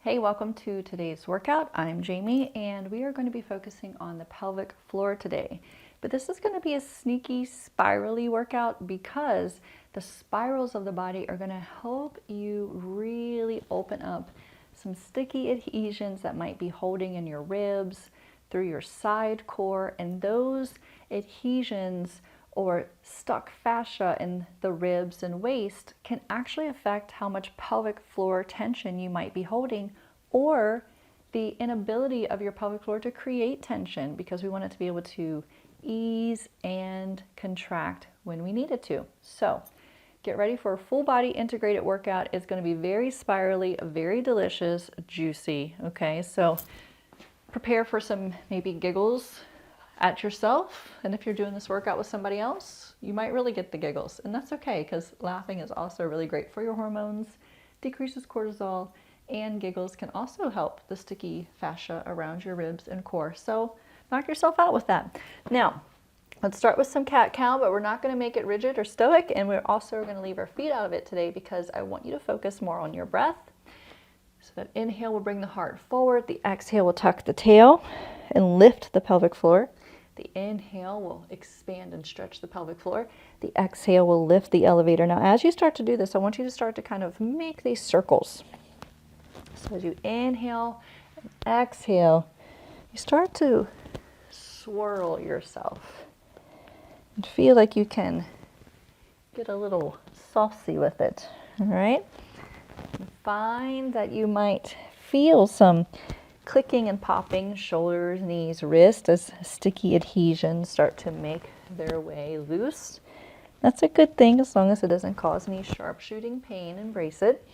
Hey, welcome to today's workout. I'm Jamie and we are going to be focusing on the pelvic floor today. But this is going to be a sneaky spirally workout because the spirals of the body are going to help you really open up some sticky adhesions that might be holding in your ribs, through your side core, and those adhesions or stuck fascia in the ribs and waist can actually affect how much pelvic floor tension you might be holding, or the inability of your pelvic floor to create tension, because we want it to be able to ease and contract when we need it to. So get ready for a full body integrated workout. It's going to be very spirally, very delicious, juicy. Okay, so prepare for some maybe giggles at yourself, and if you're doing this workout with somebody else, you might really get the giggles, and that's okay because laughing is also really great for your hormones, decreases cortisol, and giggles can also help the sticky fascia around your ribs and core. So knock yourself out with that. Now let's start with some cat-cow, but we're not going to make it rigid or stoic, and we're also going to leave our feet out of it today because I want you to focus more on your breath. So that inhale will bring the heart forward, the exhale will tuck the tail and lift the pelvic floor. The inhale will expand and stretch the pelvic floor. The exhale will lift the elevator. Now, as you start to do this, I want you to start to kind of make these circles. So as you inhale and exhale, you start to swirl yourself and feel like you can get a little saucy with it, all right? And find that you might feel some clicking and popping, shoulders, knees, wrists, as sticky adhesions start to make their way loose. That's a good thing as long as it doesn't cause any sharp shooting pain. Embrace it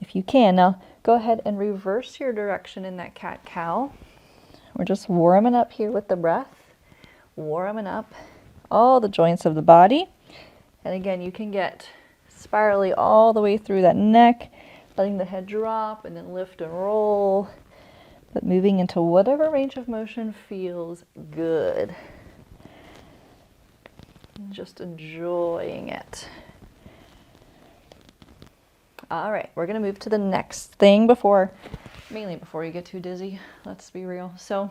if you can. Now go ahead and reverse your direction in that cat-cow. We're just warming up here with the breath, warming up all the joints of the body. And again, you can get spirally all the way through that neck, letting the head drop and then lift and roll, but moving into whatever range of motion feels good. Just enjoying it. All right, we're going to move to the next thing mainly before you get too dizzy. Let's be real. So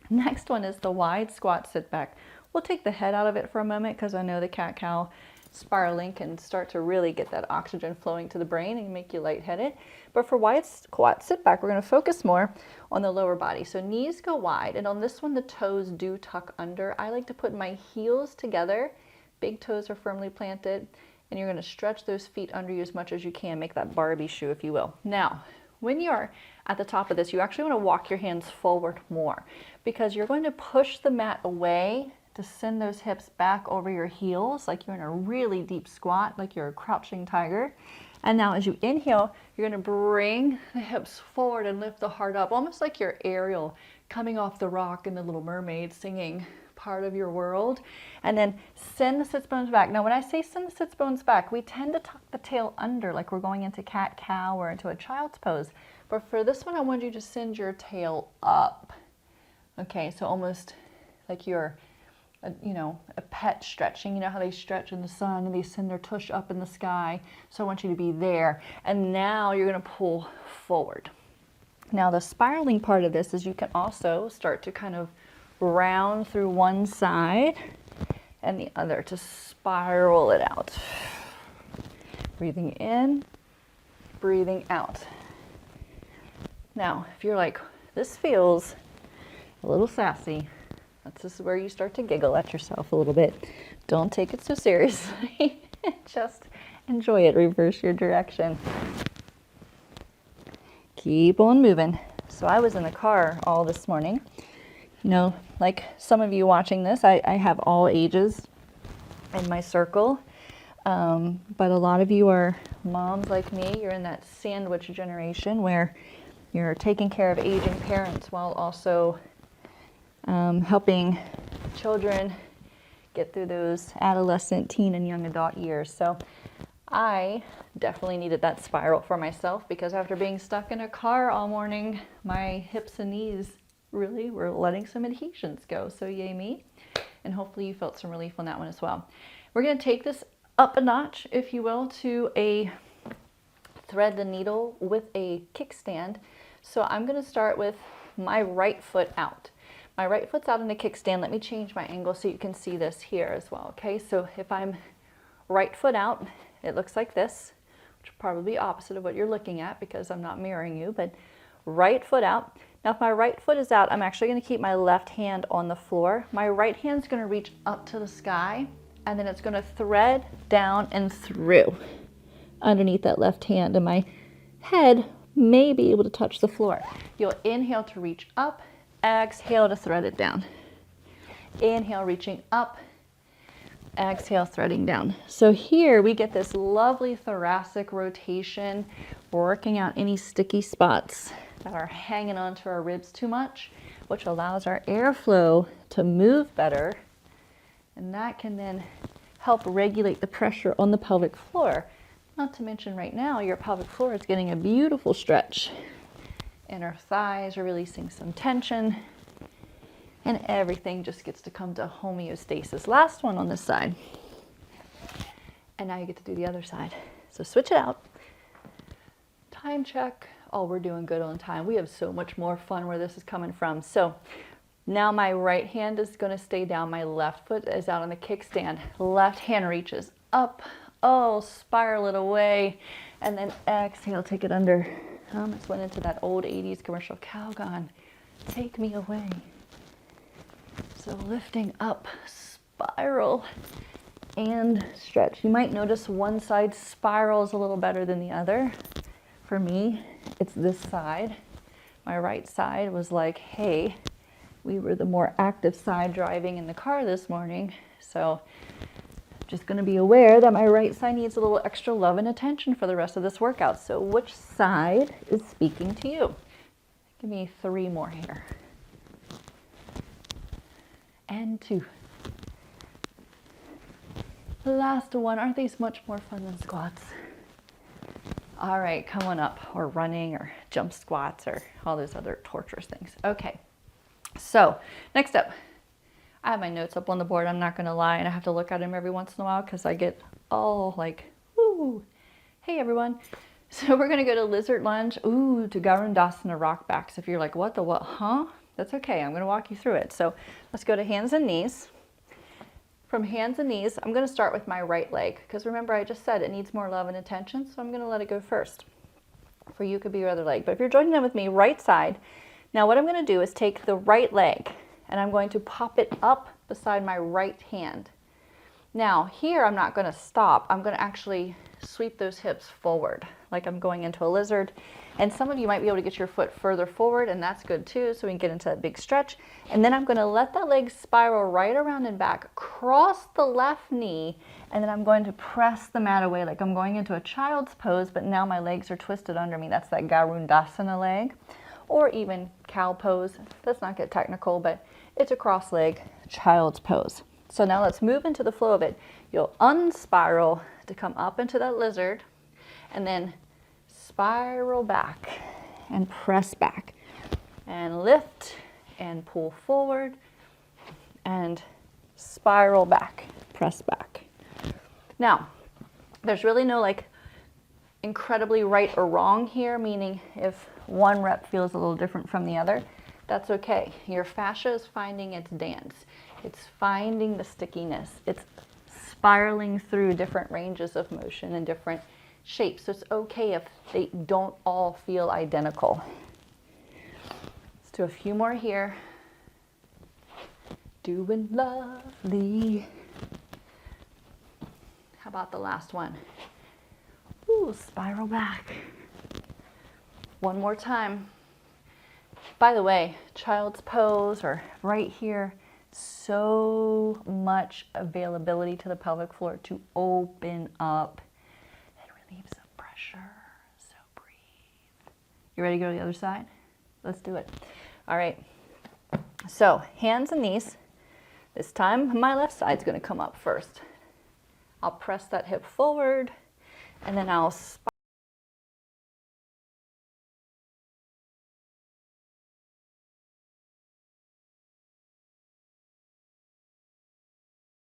next one is the wide squat sit back. We'll take the head out of it for a moment because I know the cat-cow spiraling can start to really get that oxygen flowing to the brain and make you lightheaded. But for wide squat sit back, we're going to focus more on the lower body. So knees go wide, and on this one, the toes do tuck under. I like to put my heels together. Big toes are firmly planted, and you're going to stretch those feet under you as much as you can. Make that Barbie shoe, if you will. Now, when you're at the top of this, you actually want to walk your hands forward more because you're going to push the mat away to send those hips back over your heels like you're in a really deep squat, like you're a crouching tiger. And now as you inhale, you're going to bring the hips forward and lift the heart up, almost like you're Ariel coming off the rock in The Little Mermaid singing Part of Your World. And then send the sits bones back. Now when I say send the sits bones back, we tend to tuck the tail under like we're going into cat-cow or into a child's pose. But for this one, I want you to send your tail up. Okay, so almost like you're a pet stretching. You know how they stretch in the sun and they send their tush up in the sky. So I want you to be there. And now you're going to pull forward. Now the spiraling part of this is you can also start to kind of round through one side and the other to spiral it out. Breathing in, breathing out. Now, if you're like, this feels a little sassy, this is where you start to giggle at yourself a little bit. Don't take it so seriously. Just enjoy it. Reverse your direction. Keep on moving. So I was in the car all this morning. You know, like some of you watching this, I have all ages in my circle. But a lot of you are moms like me. You're in that sandwich generation where you're taking care of aging parents while also helping children get through those adolescent, teen, and young adult years. So I definitely needed that spiral for myself because after being stuck in a car all morning, my hips and knees really were letting some adhesions go. So yay me. And hopefully you felt some relief on that one as well. We're going to take this up a notch, if you will, to a thread the needle with a kickstand. So I'm going to start with my right foot out. My right foot's out in the kickstand. Let me change my angle so you can see this here as well. Okay, so if I'm right foot out, it looks like this, which will probably be opposite of what you're looking at because I'm not mirroring you, but right foot out. Now if my right foot is out, I'm actually going to keep my left hand on the floor. My right hand's going to reach up to the sky, and then it's going to thread down and through underneath that left hand, and my head may be able to touch the floor. You'll inhale to reach up, exhale to thread it down. Inhale, reaching up, exhale, threading down. So here we get this lovely thoracic rotation, working out any sticky spots that are hanging onto our ribs too much, which allows our airflow to move better, and that can then help regulate the pressure on the pelvic floor. Not to mention right now, your pelvic floor is getting a beautiful stretch. Inner thighs are releasing some tension, and everything just gets to come to homeostasis. Last one on this side. And now you get to do the other side. So switch it out. Time check. Oh, we're doing good on time. We have so much more fun where this is coming from. So now my right hand is going to stay down. My left foot is out on the kickstand. Left hand reaches up. Oh, spiral it away, and then exhale, take it under. I almost went into that old 80s commercial, Calgon, take me away. So lifting up, spiral, and stretch. You might notice one side spirals a little better than the other. For me, it's this side. My right side was like, hey, we were the more active side driving in the car this morning, so just going to be aware that my right side needs a little extra love and attention for the rest of this workout. So which side is speaking to you? Give me 3 more here. And 2. Last one. Aren't these much more fun than squats? All right, come on up, or running, or jump squats, or all those other torturous things. Okay, so next up. I have my notes up on the board, I'm not going to lie, and I have to look at them every once in a while because I get all like, ooh, hey everyone. So we're going to go to Lizard Lunge, ooh, to Garudasana Rockbacks. If you're like, what the what, huh? That's okay, I'm going to walk you through it. So let's go to hands and knees. From hands and knees, I'm going to start with my right leg because remember I just said it needs more love and attention, so I'm going to let it go first. For you, it could be your other leg, but if you're joining in with me, right side. Now what I'm going to do is take the right leg, and I'm going to pop it up beside my right hand. Now here I'm not going to stop. I'm going to actually sweep those hips forward like I'm going into a lizard. And some of you might be able to get your foot further forward, and that's good too, so we can get into that big stretch. And then I'm going to let that leg spiral right around and back, cross the left knee, and then I'm going to press the mat away like I'm going into a child's pose, but now my legs are twisted under me. That's that Garudasana leg. Or even cow pose. Let's not get technical, but it's a cross leg child's pose. So now let's move into the flow of it. You'll unspiral to come up into that lizard, and then spiral back and press back and lift and pull forward and spiral back, press back. Now, there's really no like incredibly right or wrong here, meaning if one rep feels a little different from the other, that's okay. Your fascia is finding its dance. It's finding the stickiness. It's spiraling through different ranges of motion and different shapes. So it's okay if they don't all feel identical. Let's do a few more here. Doing lovely. How about the last one? Ooh, spiral back. One more time. By the way, child's pose or right here, so much availability to the pelvic floor to open up and relieve some pressure. So breathe. You ready to go to the other side? Let's do it. All right. So hands and knees. This time my left side's going to come up first. I'll press that hip forward, and then I'll